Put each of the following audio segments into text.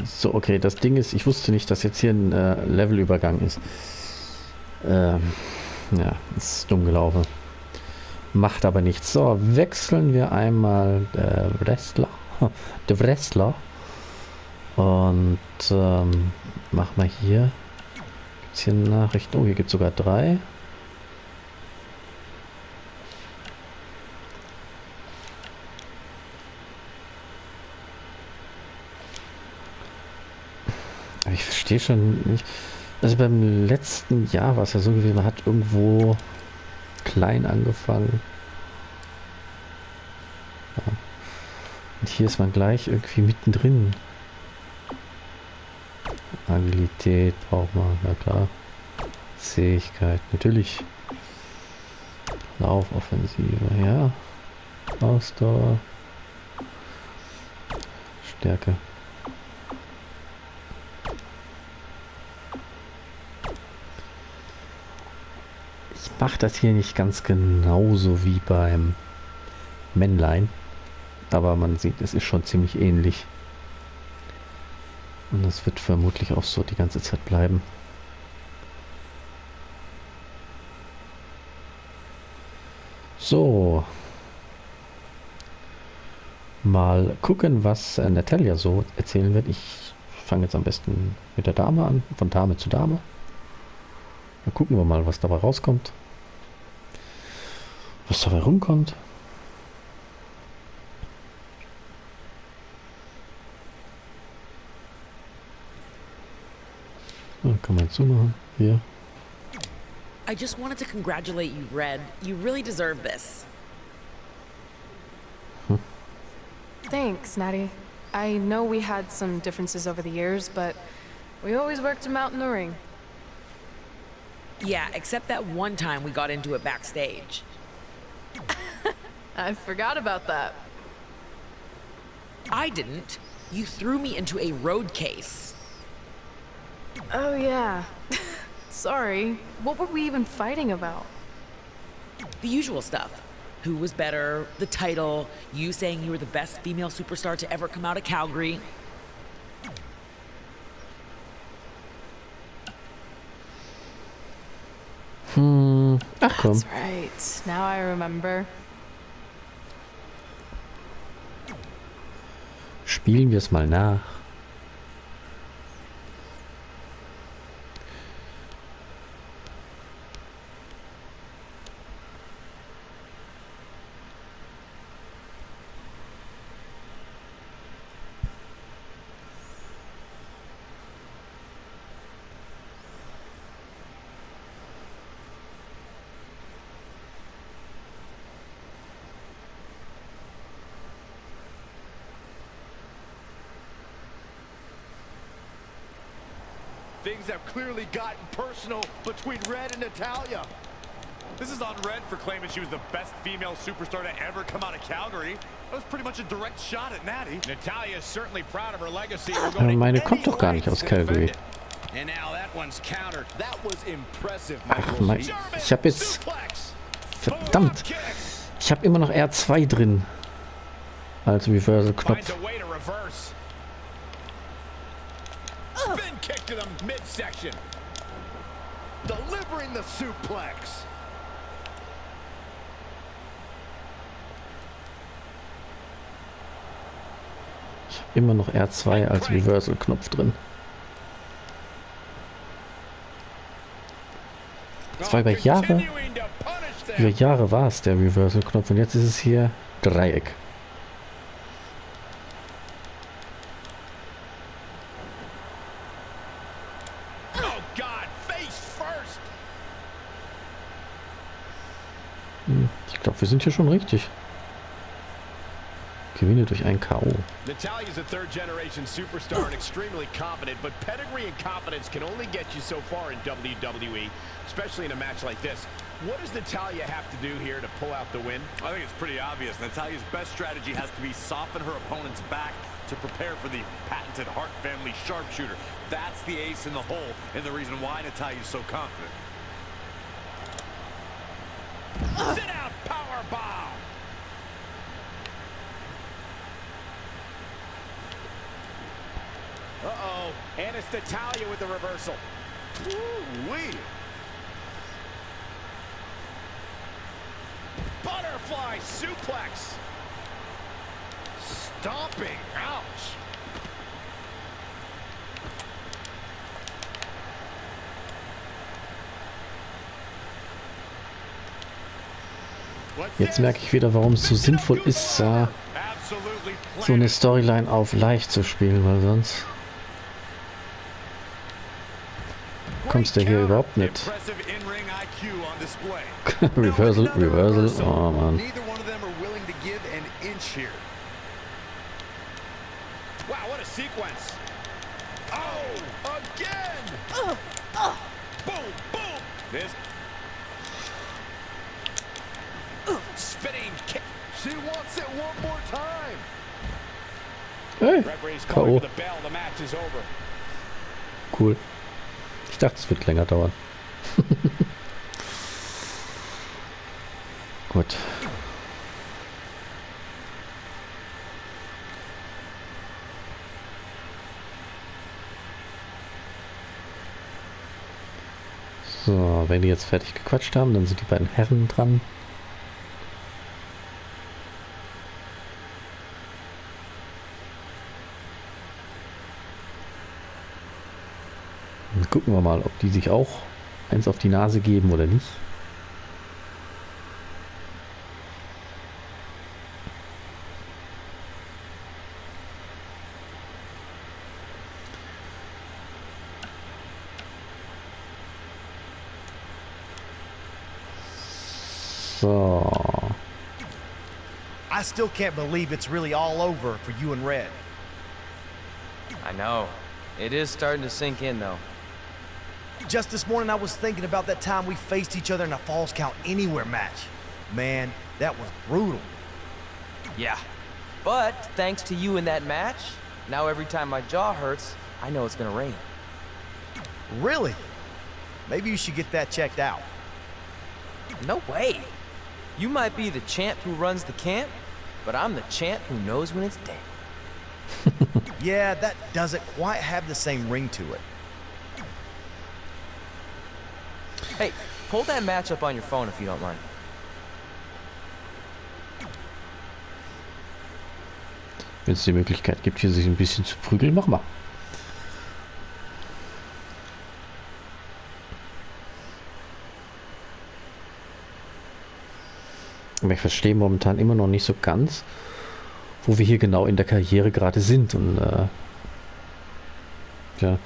So, okay, das Ding ist, ich wusste nicht, dass jetzt hier ein Levelübergang ist. Ja, ist dumm gelaufen. Macht aber nichts. So, wechseln wir einmal der Wrestler. Der Wrestler. Und machen wir hier. Gibt's hier Nachrichten? Oh, hier gibt es sogar 3. Aber ich verstehe schon nicht. Also beim letzten Jahr war es ja so gewesen, man hat irgendwo klein angefangen. Ja. Und hier ist man gleich irgendwie mittendrin. Agilität braucht man, ja klar. Zähigkeit, natürlich. Laufoffensive, ja. Ausdauer. Stärke. Ich mache das hier nicht ganz genauso wie beim Männlein. Aber man sieht, es ist schon ziemlich ähnlich. Und das wird vermutlich auch so die ganze Zeit bleiben. So. Mal gucken, was Natalia so erzählen wird. Ich fange jetzt am besten mit der Dame an, von Dame zu Dame. Dann gucken wir mal, was dabei rauskommt. Was dabei rumkommt. Dann kann man zumachen. Hier. I just wanted to congratulate you, Red. You really deserve this. Thanks, Natty. I know we had some differences over the years, but we always worked them out in the ring. Yeah, except that one time we got into it backstage. I forgot about that. I didn't. You threw me into a road case. Oh, yeah. Sorry. What were we even fighting about? The usual stuff. Who was better, the title, you saying you were the best female superstar to ever come out of Calgary. Ach komm. That's right. Now I remember. Spielen wir es mal nach. Things have clearly gotten personal between Red and Natalia. This is on Red for claiming she was the best female superstar to ever come out of Calgary. That was pretty much a direct shot at Natty. Natalia is certainly proud of her legacy. Aber meine kommt doch gar nicht aus Calgary. And now that one's countered. That was impressive. Ach, ich habe jetzt... Verdammt! Ich habe immer noch R2 drin. Als Reversal-Knopf. Spin kick to the midsection. Delivering the suplex. Ich habe immer noch R2 als Reversal-Knopf drin. Das war über Jahre. Über Jahre war es der Reversal-Knopf und jetzt ist es hier Dreieck. Ich glaube, wir sind hier schon richtig. Gewinne durch ein K.O. Natalia's a third-generation superstar and extremely competent, but pedigree and confidence can only get you so far in WWE, especially in a match like this. What does Natalya have to do here to pull out the win? I think it's pretty obvious. Natalya's best strategy has to be soften her opponent's back to prepare for the patented Hart family sharpshooter. That's the ace in the hole and the reason why Natalya's so confident. Sit out power bomb. And it's Natalia with the reversal. Woo-wee. Butterfly suplex. Stomping. Ouch. Jetzt merke ich wieder, warum es so sinnvoll ist, so eine Storyline auf leicht zu spielen, weil sonst kommst du hier überhaupt nicht. Reversal, Reversal, oh Mann. Wow, what a sequence. Oh, again. Boom, boom. This spinning kick. She wants it one more time. Hey, Referee's K.O. calling for the bell. The match is over. Cool. Ich dachte, es wird länger dauern. Gut. So, wenn die jetzt fertig gequatscht haben, dann sind die beiden Herren dran. Dann gucken wir mal, ob die sich auch eins auf die Nase geben oder nicht. So. I still can't believe it's really all over for you and Red. I know. It is starting to sink in, though. Just this morning I was thinking about that time we faced each other in a Falls Count Anywhere match. Man, that was brutal. Yeah. But thanks to you in that match, now every time my jaw hurts, I know it's gonna rain. Really? Maybe you should get that checked out. No way. You might be the champ who runs the camp, but I'm the champ who knows when it's day. Yeah, that doesn't quite have the same ring to it. Hey, pull that match up on your phone if you don't mind. Wenn es die Möglichkeit gibt, hier sich ein bisschen zu prügeln, mach mal. Aber ich verstehe momentan immer noch nicht so ganz, wo wir hier genau in der Karriere gerade sind. Und ja.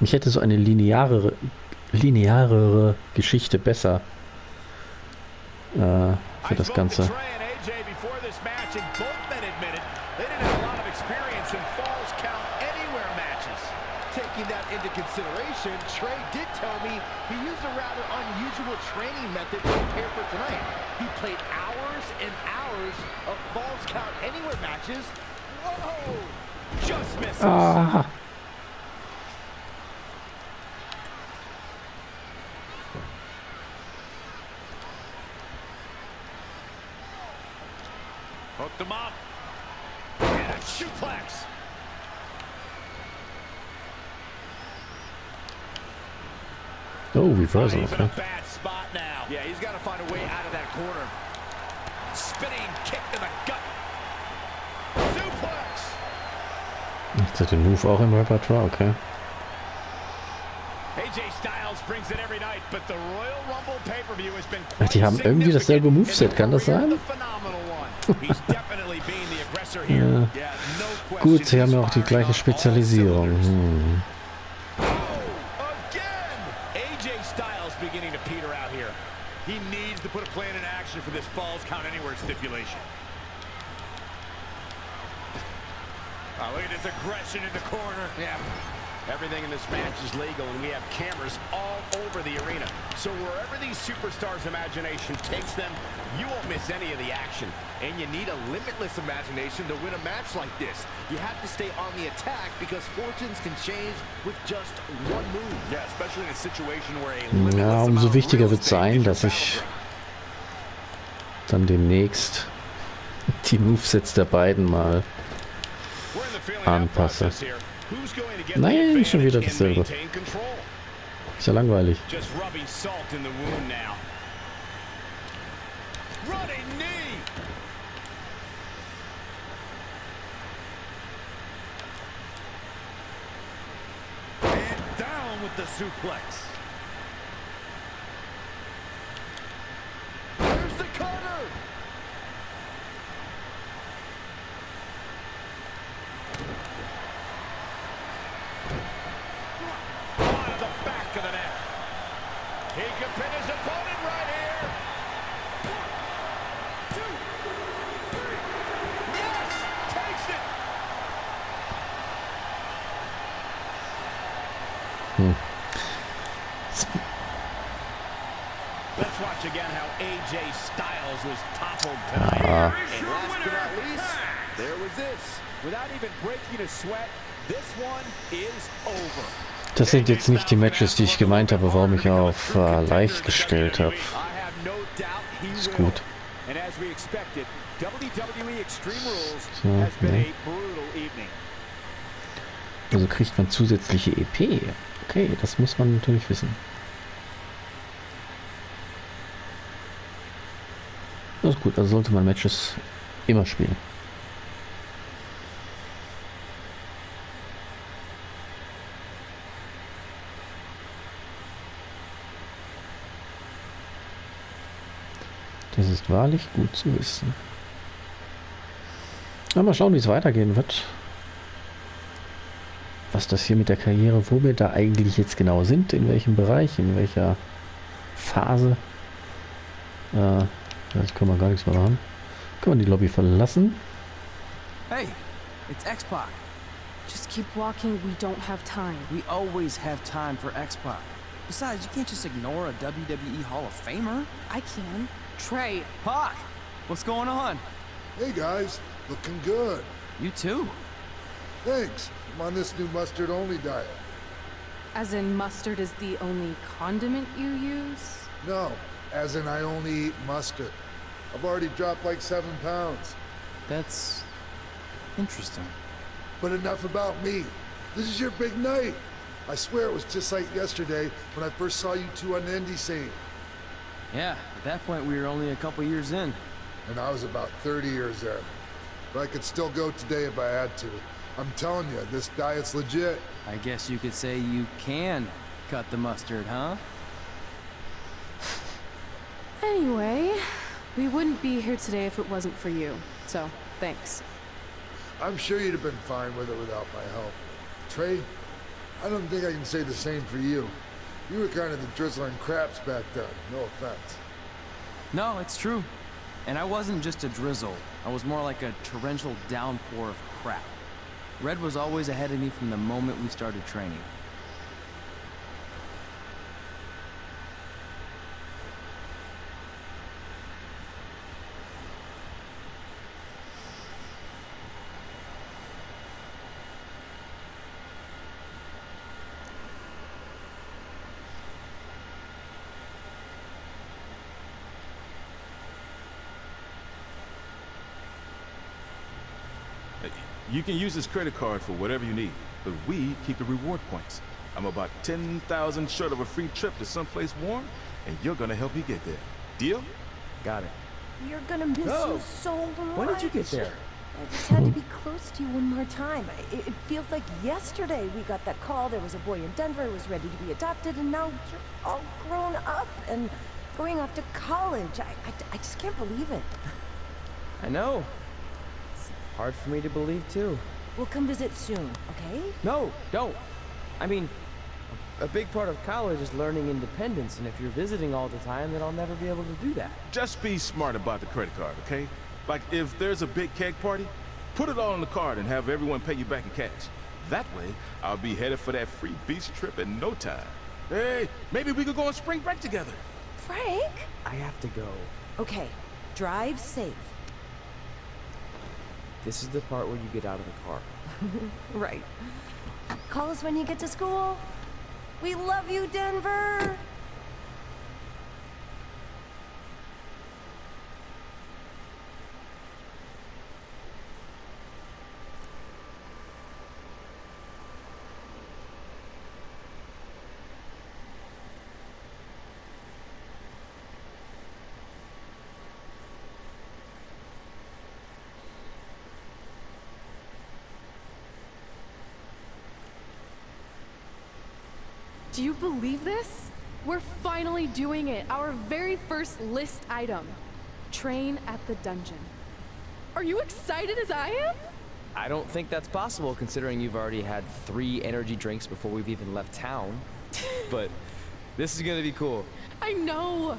Ich hätte so eine linearere Geschichte besser für das Ganze. Taking that into consideration, Trey did tell me he used a rather unusual training method to prepare for tonight. He played hours and hours of Falls Count Anywhere matches. Whoa! Just misses. Ah. Hooked him up. And a suplex. Oh, reversal, He's in okay. a bad spot now. Yeah, he's got to find a way out of that corner. Spinning kick to the gut. Suplex. Ist das den Move auch im Repertoire? Okay. AJ Styles brings it every night, but the Royal Rumble pay-per-view has been Ach, die haben irgendwie dasselbe Moveset, kann das sein? Ja. Gut, sie haben ja auch die gleiche Spezialisierung. Hm. Beginning to peter out here. He needs to put a plan in action for this Falls Count Anywhere stipulation. Oh, look at his aggression in the corner. Yeah. Everything in this match is legal, and we have cameras all over the arena. So wherever these superstars' imagination takes them, you won't miss any of the action. And you need a limitless imagination to win a match like this. You have to stay on the attack because fortunes can change with just one move. Yeah, especially in a situation where a limitless Ja, umso wichtiger wird es sein, dass ich dann demnächst die Movesets der beiden mal anpasse. Nein, schon wieder dasselbe. Ist ja langweilig. With the suplex. There's the cutter. On the back of the net. He can pin his opponent right here. 1, 2, 3. Yes, takes it. Let's watch again how AJ Styles was toppled tonight. And last but not least, there was this. Without even breaking a sweat, this one is over. Das sind jetzt nicht die Matches, die ich gemeint habe, warum ich auf leicht gestellt habe. Ist gut. So, ne. Also kriegt man zusätzliche EP. Okay, das muss man natürlich wissen. Das ist gut, also sollte man Matches immer spielen. Das ist wahrlich gut zu wissen. Aber mal schauen, wie es weitergehen wird. Was das hier mit der Karriere, wo wir da eigentlich jetzt genau sind, in welchem Bereich, in welcher Phase. Jetzt können wir gar nichts mehr machen. Können wir die Lobby verlassen? Hey, it's X-Pac. Just keep walking, we don't have time. We always have time for X-Pac. Besides, you can't just ignore a WWE Hall of Famer. I can. Trey. Pac, what's going on? Hey guys, looking good. You too. Thanks. I'm on this new mustard-only diet. As in mustard is the only condiment you use? No, as in I only eat mustard. I've already dropped like 7 pounds. That's interesting. But enough about me. This is your big night. I swear it was just like yesterday when I first saw you two on the indie scene. Yeah, at that point we were only a couple years in. And I was about 30 years in. But I could still go today if I had to. I'm telling you, this diet's legit. I guess you could say you can cut the mustard, huh? Anyway, we wouldn't be here today if it wasn't for you. So, thanks. I'm sure you'd have been fine with it without my help. Trey, I don't think I can say the same for you. You were kind of the drizzling craps back then, no offense. No, it's true. And I wasn't just a drizzle. I was more like a torrential downpour of crap. Red was always ahead of me from the moment we started training. You can use this credit card for whatever you need, but we keep the reward points. I'm about 10,000 short of a free trip to someplace warm, and you're gonna help me get there. Deal? Got it. You're gonna miss you so much. When did you get there? I just had to be close to you one more time. It feels like yesterday we got that call. There was a boy in Denver who was ready to be adopted, and now you're all grown up and going off to college. I just can't believe it. I know. It's hard for me to believe, too. We'll come visit soon, okay? No, don't. I mean, a big part of college is learning independence, and if you're visiting all the time, then I'll never be able to do that. Just be smart about the credit card, okay? Like, if there's a big keg party, put it all on the card and have everyone pay you back in cash. That way, I'll be headed for that free beach trip in no time. Hey, maybe we could go on spring break together. Frank? I have to go. Okay, drive safe. This is the part where you get out of the car. Right. Call us when you get to school. We love you, Denver! Do you believe this? We're finally doing it. Our very first list item. Train at the dungeon. Are you excited as I am? I don't think that's possible considering you've already had 3 energy drinks before we've even left town. But this is gonna be cool. I know.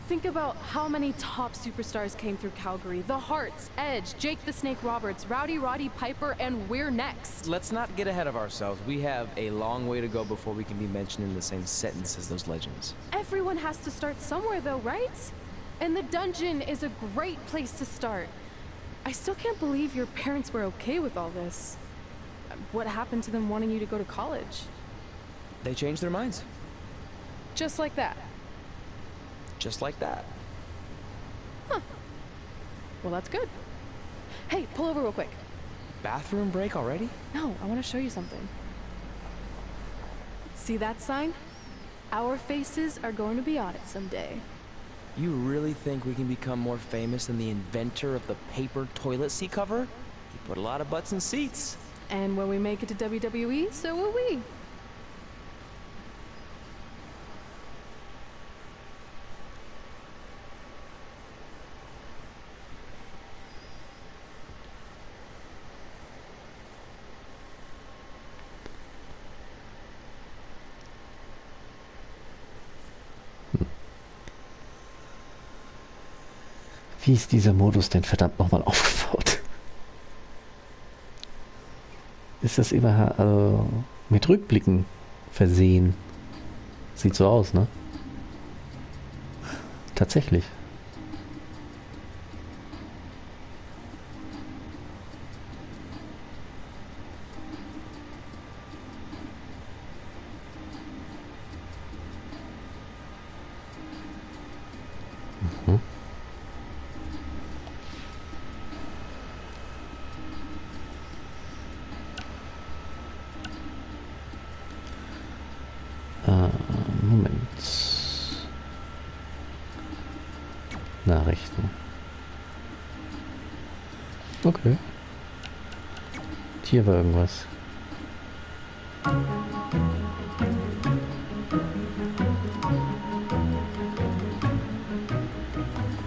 Think about how many top superstars came through Calgary. The Hearts, Edge, Jake the Snake Roberts, Rowdy Roddy Piper, and we're next. Let's not get ahead of ourselves. We have a long way to go before we can be mentioned in the same sentence as those legends. Everyone has to start somewhere though, right? And the dungeon is a great place to start. I still can't believe your parents were okay with all this. What happened to them wanting you to go to college? They changed their minds. Just like that. Just like that. Huh. Well, that's good. Hey, pull over real quick. Bathroom break already? No, I want to show you something. See that sign? Our faces are going to be on it someday. You really think we can become more famous than the inventor of the paper toilet seat cover? He put a lot of butts in seats. And when we make it to WWE, so will we. Wie ist dieser Modus denn verdammt nochmal aufgebaut? Ist das immer mit Rückblicken versehen? Sieht so aus, ne? Tatsächlich. Mhm. Moment. Nachrichten. Okay. Hier war irgendwas.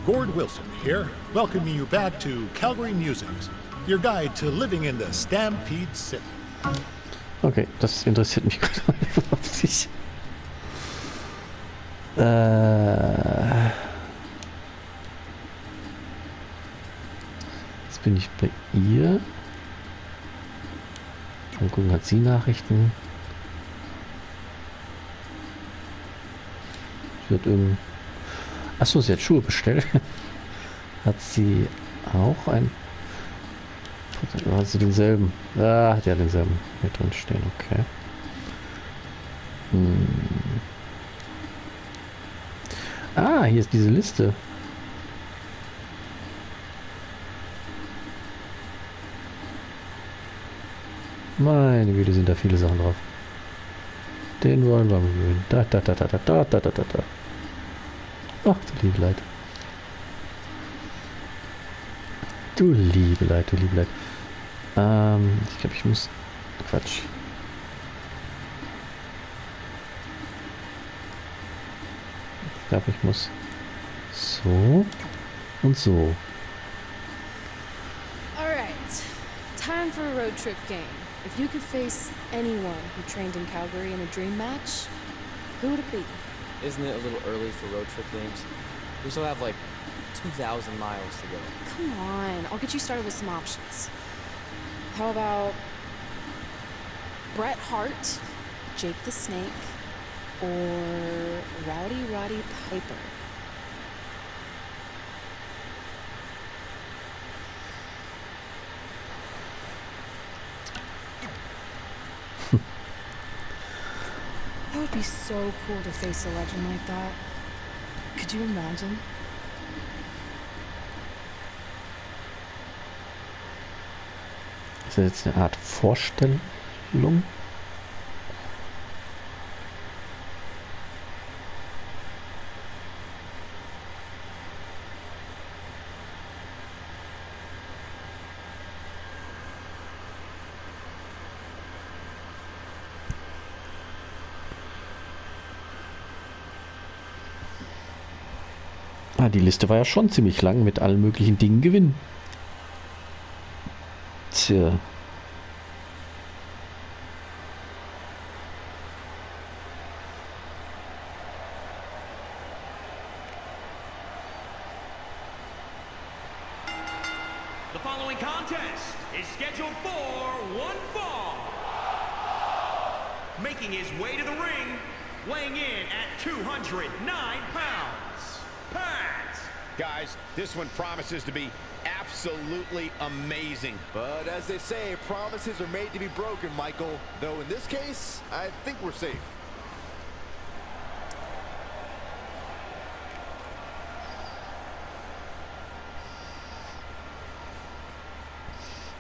Gord Wilson here, welcoming you back to Calgary Musings, your guide to living in the Stampede City. Okay, das interessiert mich gerade auf sich. Jetzt bin ich bei ihr. Mal gucken, hat sie Nachrichten? Sie hat Achso, sie hat Schuhe bestellt. Hat sie auch ein... Hat sie denselben? Ah, hat ja denselben hier drin stehen, okay. Ah, hier ist diese Liste. Meine Güte, sind da viele Sachen drauf. Den wollen wir gewöhnen. Da. Ach, du liebe Leid. Du liebe Leid. Ich glaube, ich muss... Quatsch. Ich glaube, ich muss so und so. Alright, time for a road trip game. If you could face anyone who trained in Calgary in a dream match, who would it be? Isn't it a little early for road trip games? We still have like 2,000 miles to go. Come on, I'll get you started with some options. How about Bret Hart, Jake the Snake, or Rowdy Roddy Piper? That would be so cool to face a legend like that. Could you imagine? Ist das jetzt eine Art Vorstellung? Ah, die Liste war ja schon ziemlich lang mit allen möglichen Dingen gewinnen. Tja. The following contest is scheduled for one fall. Making his way to the ring, weighing in at 209 pounds, Pat. Guys, this one promises to be absolutely amazing. But as they say, promises are made to be broken, Michael. Though in this case, I think we're safe.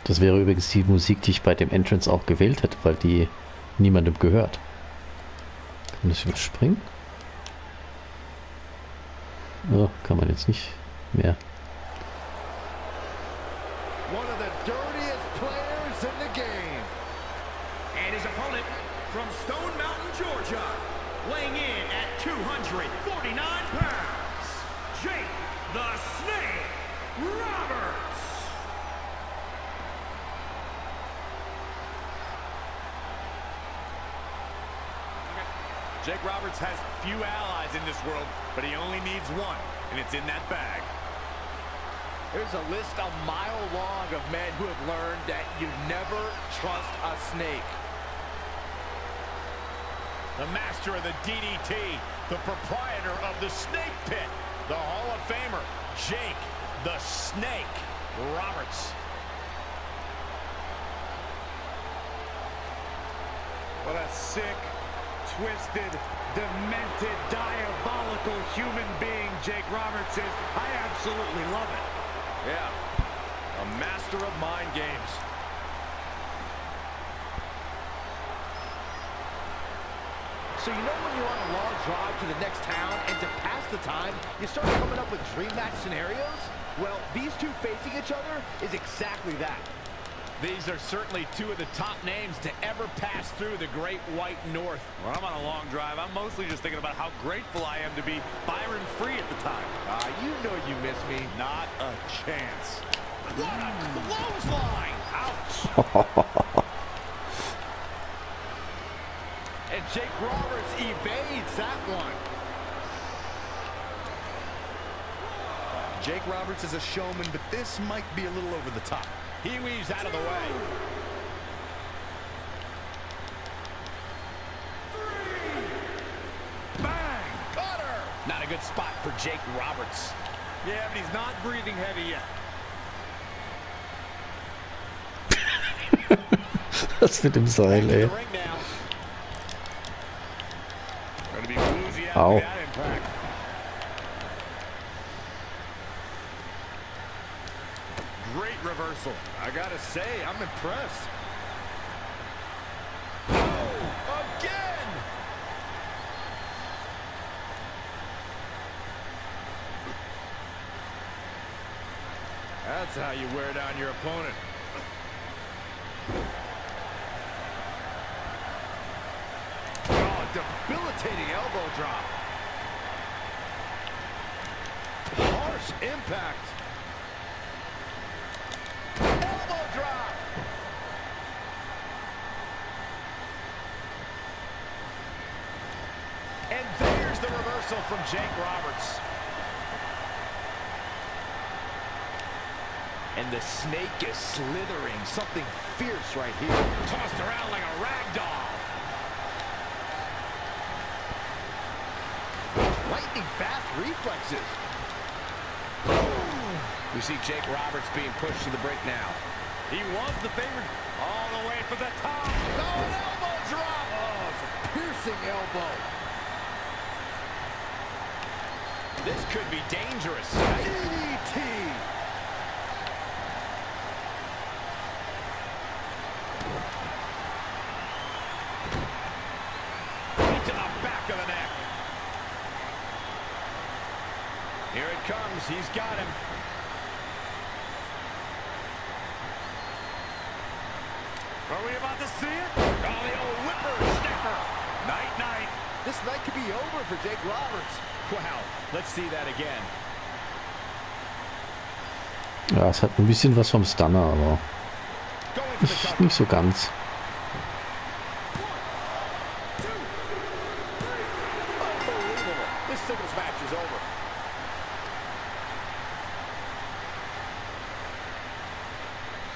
Das wäre übrigens die Musik, die ich bei dem Entrance auch gewählt hätte, weil die niemandem gehört. Kann das überspringen? Oh, kann man jetzt nicht mehr. One of the dirtiest players in the game. And his opponent from Stone Mountain, Georgia, weighing in at 249 pounds, Jake the Snake Roberts. Jake Roberts has few allies in this world, but he only needs one, and it's in that bag. There's a list a mile long of men who have learned that you never trust a snake. The master of the DDT, the proprietor of the Snake Pit, the Hall of Famer, Jake the Snake Roberts. What a sick, twisted, demented, diabolical human being Jake Roberts is. I absolutely love it. Yeah, a master of mind games. So you know when you're on a long drive to the next town and to pass the time, you start coming up with dream match scenarios? Well, these two facing each other is exactly that. These are certainly two of the top names to ever pass through the Great White North. When I'm on a long drive, I'm mostly just thinking about how grateful I am to be Byron Free at the time. You know you miss me. Not a chance. What a clothesline! Ouch! And Jake Roberts evades that one. Jake Roberts is a showman, but this might be a little over the top. He weaves out of the way. Bang! Cutter! Not a good spot for Jake Roberts. Yeah, but he's not breathing heavy yet. Das mit dem Seil, ey. Au. Great reversal. I gotta say, I'm impressed. Oh, again! That's how you wear down your opponent. Oh, debilitating elbow drop. Harsh impact. Elbow drop. And there's the reversal from Jake Roberts. And the snake is slithering. Something fierce right here. Tossed around like a rag doll. Lightning fast reflexes. We see Jake Roberts being pushed to the brink now. He was the favorite all the way for the top. Oh, an elbow drop. Oh, it's a piercing elbow. This could be dangerous. DDT. Right to the back of the neck. Here it comes. He's got him. Are we about to see it? Oh, the old whipper-snapper. Night, night. This night could be over for Jake Roberts. Wow, let's see that again. Ja, es hat ein bisschen was vom Stunner, aber nicht so ganz. This singles match is over.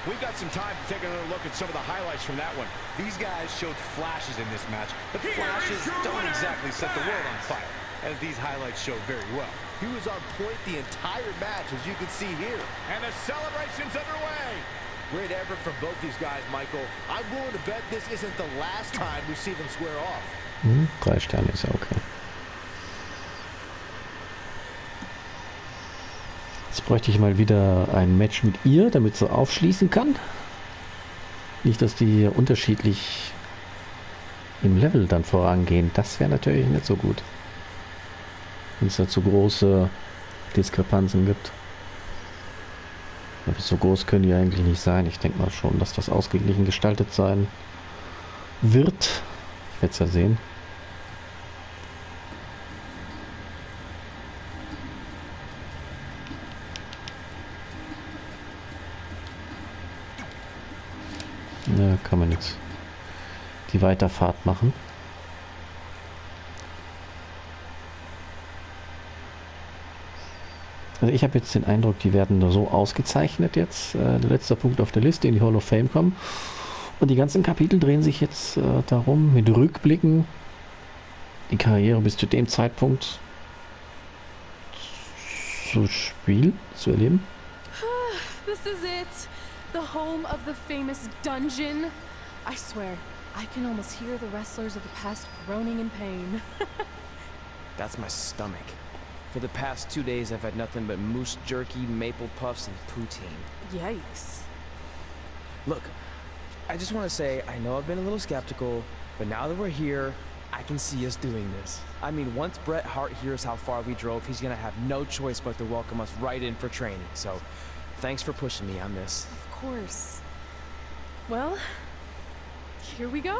We've got some time to take another look at some of the highlights from that one. These guys showed flashes in this match, but flashes don't exactly set the world on fire, as these highlights show very well. He was on point the entire match, as you can see here. And the celebration's underway. Great effort from both these guys, Michael. I'm willing to bet this isn't the last time we see them square off. 3 Sterne ist ja okay. Jetzt bräuchte ich mal wieder ein Match mit ihr, damit sie aufschließen kann. Nicht, dass die unterschiedlich im Level dann vorangehen. Das wäre natürlich nicht so gut. Wenn es da zu große Diskrepanzen gibt. Aber so groß können die eigentlich nicht sein. Ich denke mal schon, dass das ausgeglichen gestaltet sein wird. Ich werde es ja sehen. Ja, kann man nichts. Die Weiterfahrt machen. Also ich habe jetzt den Eindruck, die werden nur so ausgezeichnet jetzt. Der letzte Punkt auf der Liste, in die Hall of Fame kommen. Und die ganzen Kapitel drehen sich jetzt darum, mit Rückblicken die Karriere bis zu dem Zeitpunkt zu spielen, zu erleben. This is it. The home of the famous dungeon. I swear, I can almost hear the wrestlers of the past groaning in pain. That's my stomach. For the past 2 days, I've had nothing but moose jerky, maple puffs, and poutine. Yikes. Look, I just want to say, I know I've been a little skeptical, but now that we're here, I can see us doing this. I mean, once Bret Hart hears how far we drove, he's gonna have no choice but to welcome us right in for training. So, thanks for pushing me on this. Of course. Well, here we go.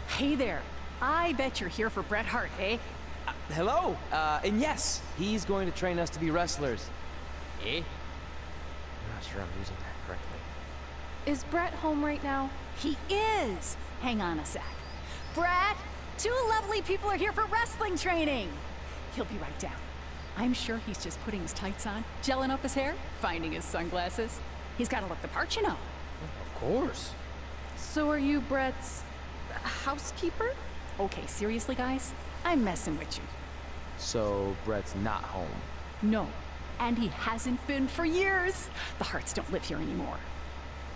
Hey there. I bet you're here for Bret Hart, eh? Hello, and yes, he's going to train us to be wrestlers. Eh? I'm not sure I'm using that correctly. Is Bret home right now? He is. Hang on a sec. Bret, 2 lovely people are here for wrestling training. He'll be right down. I'm sure he's just putting his tights on, gelling up his hair, finding his sunglasses. He's got to look the part, you know. Of course. So are you Bret's housekeeper? Okay, seriously, guys? I'm messing with you. So, Bret's not home. No, and he hasn't been for years. The Harts don't live here anymore.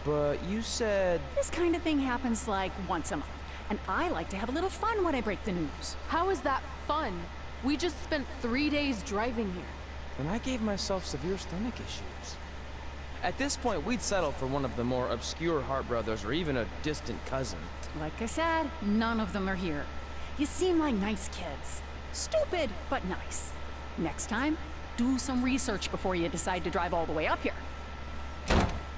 But you said... This kind of thing happens like once a month, and I like to have a little fun when I break the news. How is that fun? We just spent 3 days driving here. And I gave myself severe stomach issues. At this point, we'd settle for one of the more obscure Hart brothers or even a distant cousin. Like I said, none of them are here. You seem like nice kids. Stupid, but nice. Next time, do some research before you decide to drive all the way up here.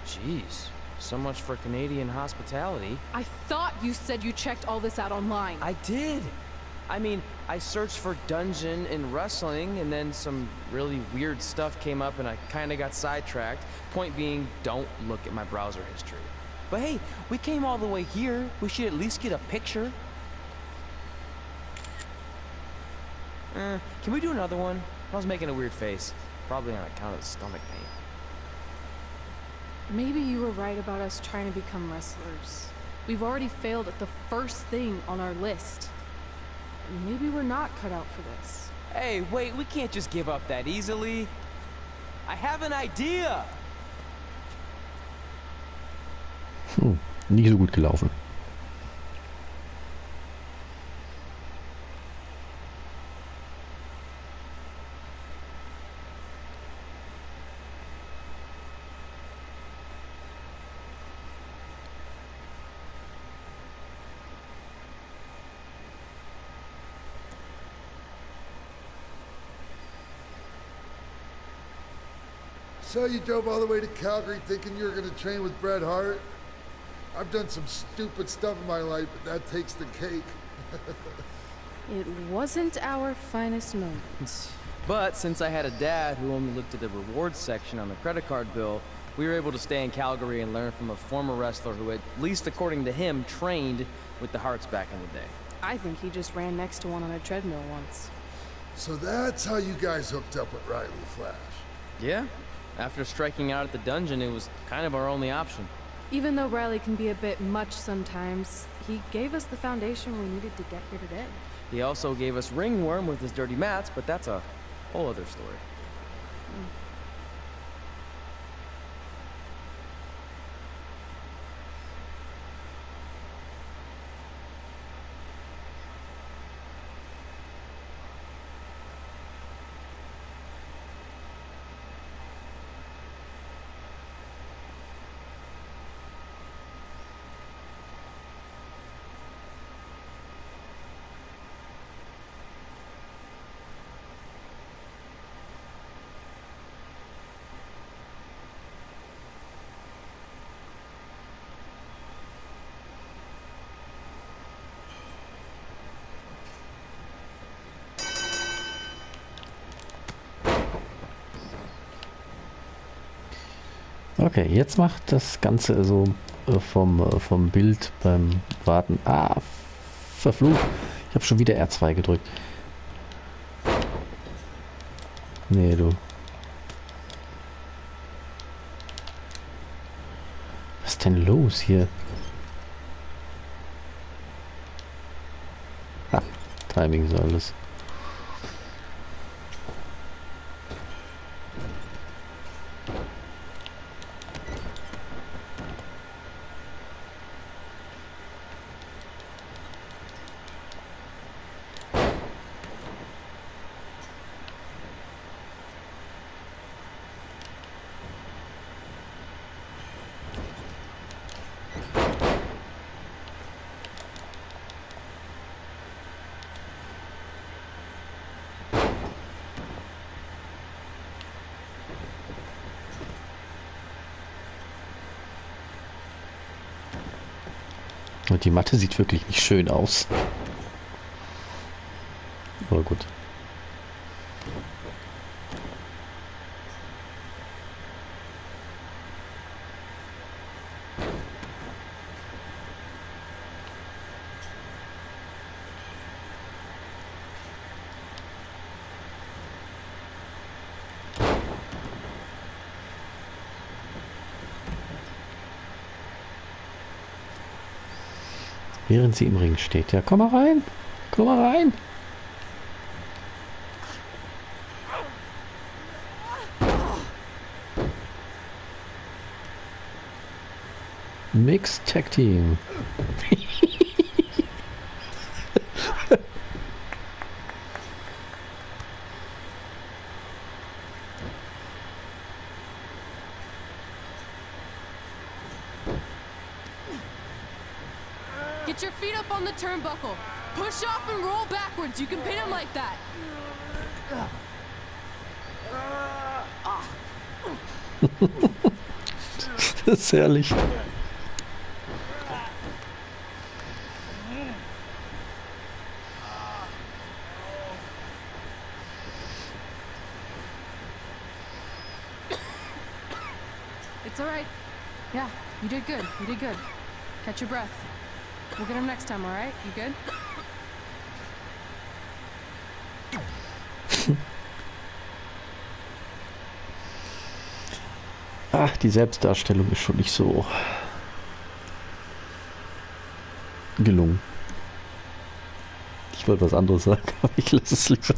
Jeez, so much for Canadian hospitality. I thought you said you checked all this out online. I did. I mean, I searched for dungeon in wrestling, and then some really weird stuff came up, and I kind of got sidetracked. Point being, don't look at my browser history. But hey, we came all the way here. We should at least get a picture. Can we do another one? I was making a weird face. Probably on account of the stomach pain. Maybe you were right about us trying to become wrestlers. We've already failed at the first thing on our list. Maybe we're not cut out for this. Hey, wait, we can't just give up that easily. I have an idea! Nicht so gut gelaufen. So you drove all the way to Calgary thinking you were going to train with Bret Hart? I've done some stupid stuff in my life, but that takes the cake. It wasn't our finest moment. But since I had a dad who only looked at the rewards section on the credit card bill, we were able to stay in Calgary and learn from a former wrestler who, at least according to him, trained with the Hearts back in the day. I think he just ran next to one on a treadmill once. So that's how you guys hooked up with Riley Flash. Yeah. After striking out at the dungeon, it was kind of our only option. Even though Riley can be a bit much sometimes, he gave us the foundation we needed to get here today. He also gave us Ringworm with his dirty mats, but that's a whole other story. Okay, jetzt macht das Ganze so vom Bild beim Warten. Ah, verflucht. Ich habe schon wieder R2 gedrückt. Nee, du. Was ist denn los hier? Ah, Timing so alles. Und die Matte sieht wirklich nicht schön aus. Aber gut. Während sie im Ring steht. Ja, komm mal rein. Komm mal rein. Mixed Tag Team. Get your feet up on the turnbuckle. Push off and roll backwards. You can pin him like that. Das ist herrlich. It's all right. Yeah, you did good. You did good. Catch your breath. We'll get him next time, all right? You good? Ach, die Selbstdarstellung ist schon nicht so gelungen. Ich wollte was anderes sagen, aber ich lasse es lieber.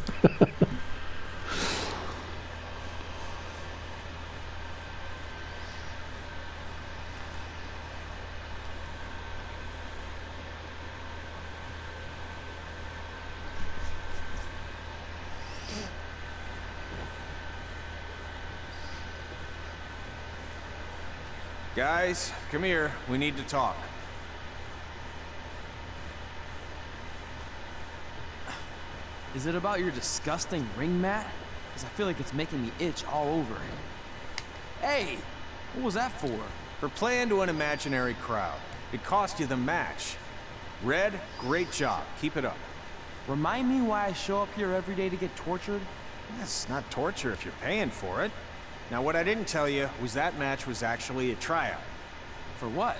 Guys, come here. We need to talk. Is it about your disgusting ring mat? Because I feel like it's making me itch all over. Hey, what was that for? For playing to an imaginary crowd. It cost you the match. Red, great job. Keep it up. Remind me why I show up here every day to get tortured? That's not torture if you're paying for it. Now, what I didn't tell you was that match was actually a tryout. For what?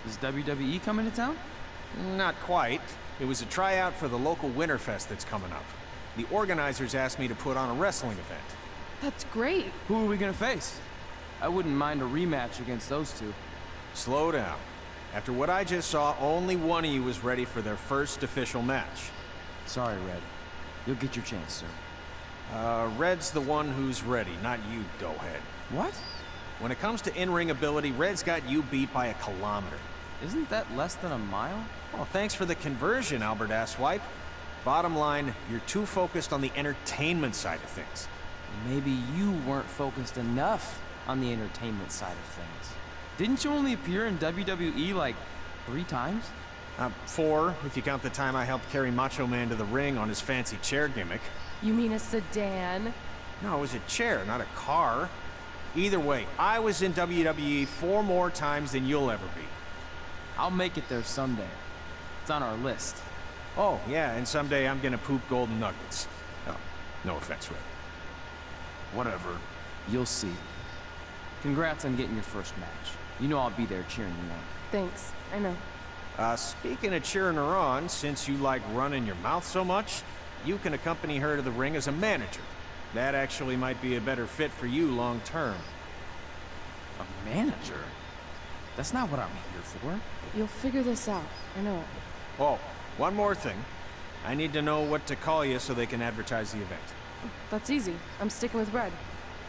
Is WWE coming to town? Not quite. It was a tryout for the local Winterfest that's coming up. The organizers asked me to put on a wrestling event. That's great. Who are we gonna face? I wouldn't mind a rematch against those two. Slow down. After what I just saw, only one of you was ready for their first official match. Sorry, Red. You'll get your chance, sir. Red's the one who's ready, not you, doughhead. What? When it comes to in-ring ability, Red's got you beat by a kilometer. Isn't that less than a mile? Well, thanks for the conversion, Albert Asswipe. Bottom line, you're too focused on the entertainment side of things. Maybe you weren't focused enough on the entertainment side of things. Didn't you only appear in WWE like 3 times? 4, if you count the time I helped carry Macho Man to the ring on his fancy chair gimmick. You mean a sedan? No, it was a chair, not a car. Either way, I was in WWE 4 more times than you'll ever be. I'll make it there someday. It's on our list. Oh, yeah, and someday I'm gonna poop golden nuggets. Oh, no offense, Red. Whatever. You'll see. Congrats on getting your first match. You know I'll be there cheering you on. Thanks. I know. Speaking of cheering her on, since you like running your mouth so much, you can accompany her to the ring as a manager. That actually might be a better fit for you long term. A manager? That's not what I'm here for. You'll figure this out. I know it. Oh, one more thing. I need to know what to call you so they can advertise the event. That's easy. I'm sticking with Red.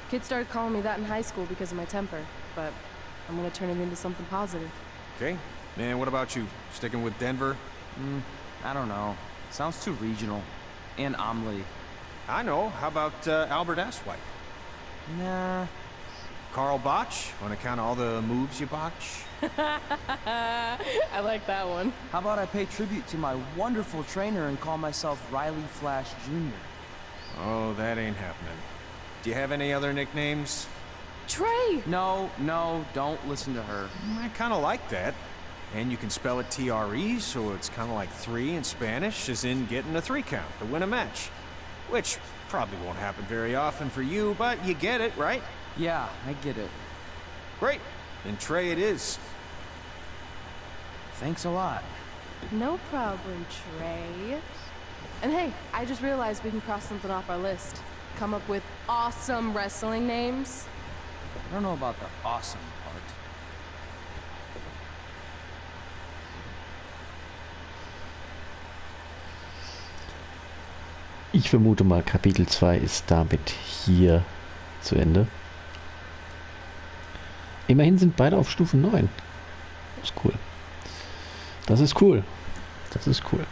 Kids started calling me that in high school because of my temper, but I'm gonna turn it into something positive. Okay. Man, what about you? Sticking with Denver? I don't know. Sounds too regional. And Omley. I know. How about Albert Asswipe? Nah. Carl Botch, on account of all the moves you botch? I like that one. How about I pay tribute to my wonderful trainer and call myself Riley Flash Jr.? Oh, that ain't happening. Do you have any other nicknames? Trey! No, don't listen to her. I kind of like that. And you can spell it T-R-E, so it's kind of like 3 in Spanish, as in getting a 3 count to win a match. Which probably won't happen very often for you, but you get it, right? Yeah, I get it. Great. Then Trey it is. Thanks a lot. No problem, Trey. And hey, I just realized we can cross something off our list. Come up with awesome wrestling names. I don't know about the awesome part. Ich vermute mal, Kapitel 2 ist damit hier zu Ende. Immerhin sind beide auf Stufe 9. Das ist cool. Das ist cool. Das ist cool.